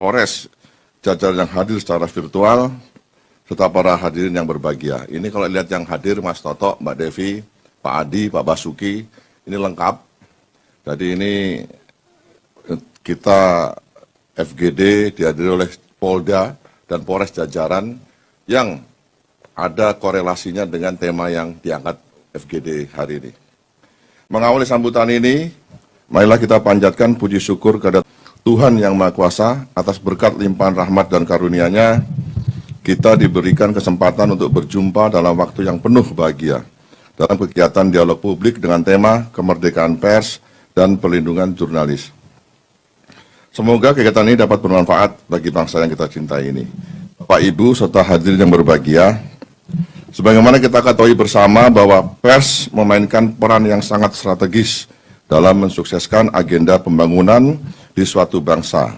Polres, jajaran yang hadir secara virtual, serta para hadirin yang berbahagia. Ini kalau lihat yang hadir, Mas Toto, Mbak Devi, Pak Adi, Pak Basuki, ini lengkap. Jadi ini kita FGD dihadiri oleh Polda dan Polres jajaran yang ada korelasinya dengan tema yang diangkat FGD hari ini. Mengawali sambutan ini, marilah kita panjatkan puji syukur kepada Tuhan Yang Maha Kuasa atas berkat limpahan rahmat dan karunia-Nya, kita diberikan kesempatan untuk berjumpa dalam waktu yang penuh bahagia dalam kegiatan dialog publik dengan tema kemerdekaan pers dan perlindungan jurnalis. Semoga kegiatan ini dapat bermanfaat bagi bangsa yang kita cintai ini. Bapak, Ibu, serta hadirin yang berbahagia, sebagaimana kita ketahui bersama bahwa pers memainkan peran yang sangat strategis dalam mensukseskan agenda pembangunan di suatu bangsa.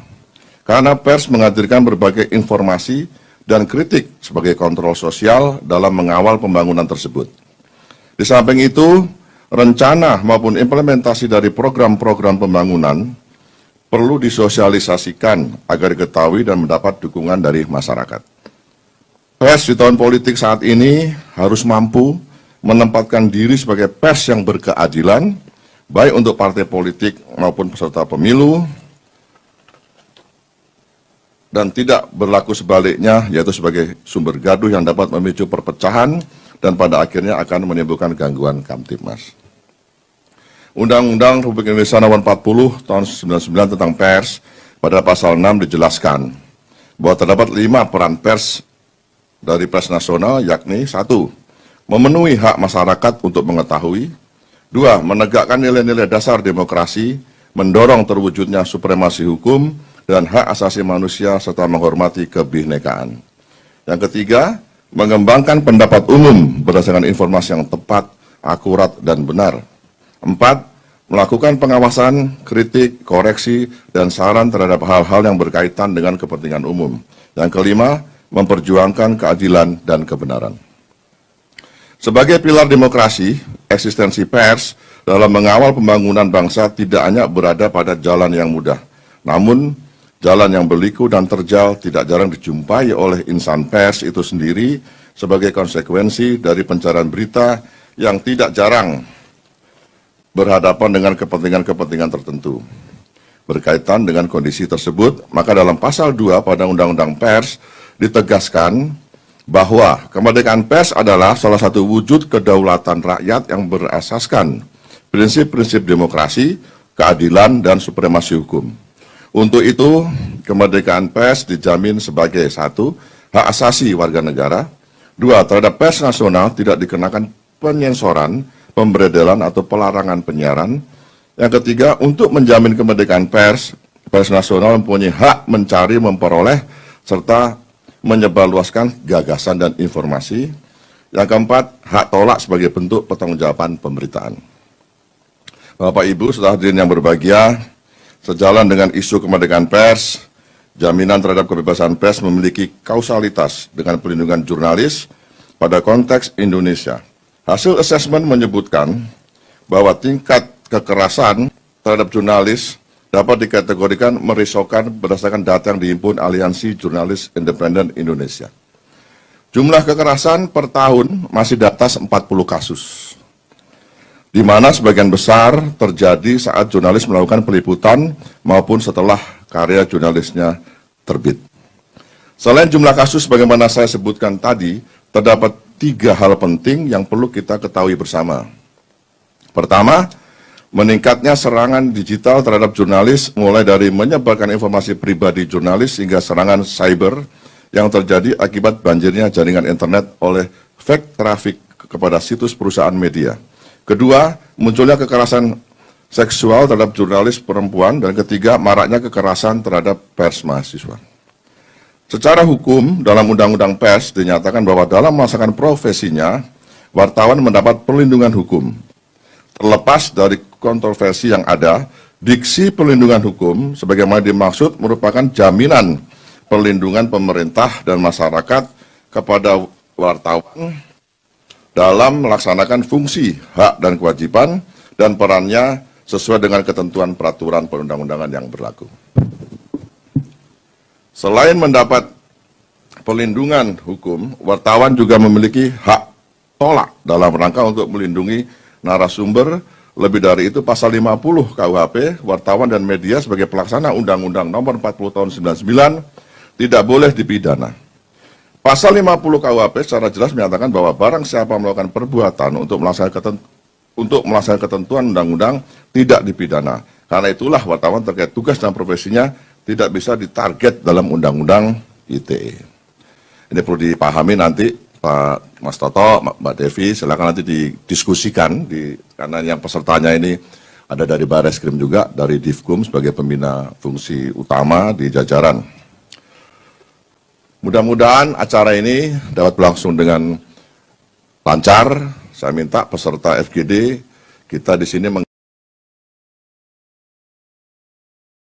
Karena pers menghadirkan berbagai informasi dan kritik sebagai kontrol sosial dalam mengawal pembangunan tersebut. Di samping itu, rencana maupun implementasi dari program-program pembangunan perlu disosialisasikan agar diketahui dan mendapat dukungan dari masyarakat. Pers di tahun politik saat ini harus mampu menempatkan diri sebagai pers yang berkeadilan, baik untuk partai politik maupun peserta pemilu, dan tidak berlaku sebaliknya, yaitu sebagai sumber gaduh yang dapat memicu perpecahan dan pada akhirnya akan menimbulkan gangguan Kamtibmas. Undang-Undang Republik Indonesia Nomor 40 Tahun 1999 tentang pers pada pasal 6 dijelaskan bahwa terdapat 5 peran pers dari pers nasional, yakni 1. Memenuhi hak masyarakat untuk mengetahui. 2. Menegakkan nilai-nilai dasar demokrasi, mendorong terwujudnya supremasi hukum dan hak asasi manusia serta menghormati kebinekaan. Yang ketiga, mengembangkan pendapat umum berdasarkan informasi yang tepat, akurat, dan benar. 4. Melakukan pengawasan, kritik, koreksi, dan saran terhadap hal-hal yang berkaitan dengan kepentingan umum. Yang kelima, memperjuangkan keadilan dan kebenaran. Sebagai pilar demokrasi, eksistensi pers dalam mengawal pembangunan bangsa tidak hanya berada pada jalan yang mudah, namun jalan yang berliku dan terjal tidak jarang dijumpai oleh insan pers itu sendiri sebagai konsekuensi dari pencarian berita yang tidak jarang berhadapan dengan kepentingan-kepentingan tertentu. Berkaitan dengan kondisi tersebut, maka dalam pasal 2 pada Undang-Undang Pers ditegaskan bahwa kemerdekaan pers adalah salah satu wujud kedaulatan rakyat yang berasaskan prinsip-prinsip demokrasi, keadilan, dan supremasi hukum. Untuk itu, kemerdekaan pers dijamin sebagai 1. Hak asasi warga negara. 2. Terhadap pers nasional tidak dikenakan penyensoran, pemberedelan, atau pelarangan penyiaran. Yang ketiga, untuk menjamin kemerdekaan pers, pers nasional mempunyai hak mencari, memperoleh, serta menyebarluaskan gagasan dan informasi. Yang keempat, hak tolak sebagai bentuk pertanggungjawaban pemberitaan. Bapak, Ibu, serta hadirin yang berbahagia, sejalan dengan isu kemerdekaan pers, jaminan terhadap kebebasan pers memiliki kausalitas dengan perlindungan jurnalis pada konteks Indonesia. Hasil asesmen menyebutkan bahwa tingkat kekerasan terhadap jurnalis dapat dikategorikan merisaukan berdasarkan data yang dihimpun Aliansi Jurnalis Independen Indonesia. Jumlah kekerasan per tahun masih di atas 40 kasus, di mana sebagian besar terjadi saat jurnalis melakukan peliputan maupun setelah karya jurnalisnya terbit. Selain jumlah kasus bagaimana saya sebutkan tadi, terdapat 3 hal penting yang perlu kita ketahui bersama. Pertama, meningkatnya serangan digital terhadap jurnalis mulai dari menyebarkan informasi pribadi jurnalis hingga serangan cyber yang terjadi akibat banjirnya jaringan internet oleh fake traffic kepada situs perusahaan media. Kedua, munculnya kekerasan seksual terhadap jurnalis perempuan. Dan ketiga, maraknya kekerasan terhadap pers mahasiswa. Secara hukum, dalam Undang-Undang Pers dinyatakan bahwa dalam melaksanakan profesinya, wartawan mendapat perlindungan hukum. Terlepas dari kontroversi yang ada, diksi perlindungan hukum sebagaimana dimaksud merupakan jaminan perlindungan pemerintah dan masyarakat kepada wartawan dalam melaksanakan fungsi, hak, dan kewajiban, dan perannya sesuai dengan ketentuan peraturan perundang-undangan yang berlaku. Selain mendapat perlindungan hukum, wartawan juga memiliki hak tolak dalam rangka untuk melindungi narasumber. Lebih dari itu, pasal 50 KUHP, wartawan dan media sebagai pelaksana Undang-Undang Nomor 40 Tahun 99 tidak boleh dipidana. Pasal 50 KUHP secara jelas menyatakan bahwa barang siapa melakukan perbuatan untuk melaksanakan ketentuan undang-undang tidak dipidana. Karena itulah wartawan terkait tugas dan profesinya tidak bisa ditarget dalam undang-undang ITE. Ini perlu dipahami nanti Pak Mas Toto, Mbak Devi, silakan nanti didiskusikan, karena yang pesertanya ini ada dari Bareskrim juga, dari Divkum sebagai pembina fungsi utama di jajaran. Mudah-mudahan acara ini dapat berlangsung dengan lancar. Saya minta peserta FGD kita di sini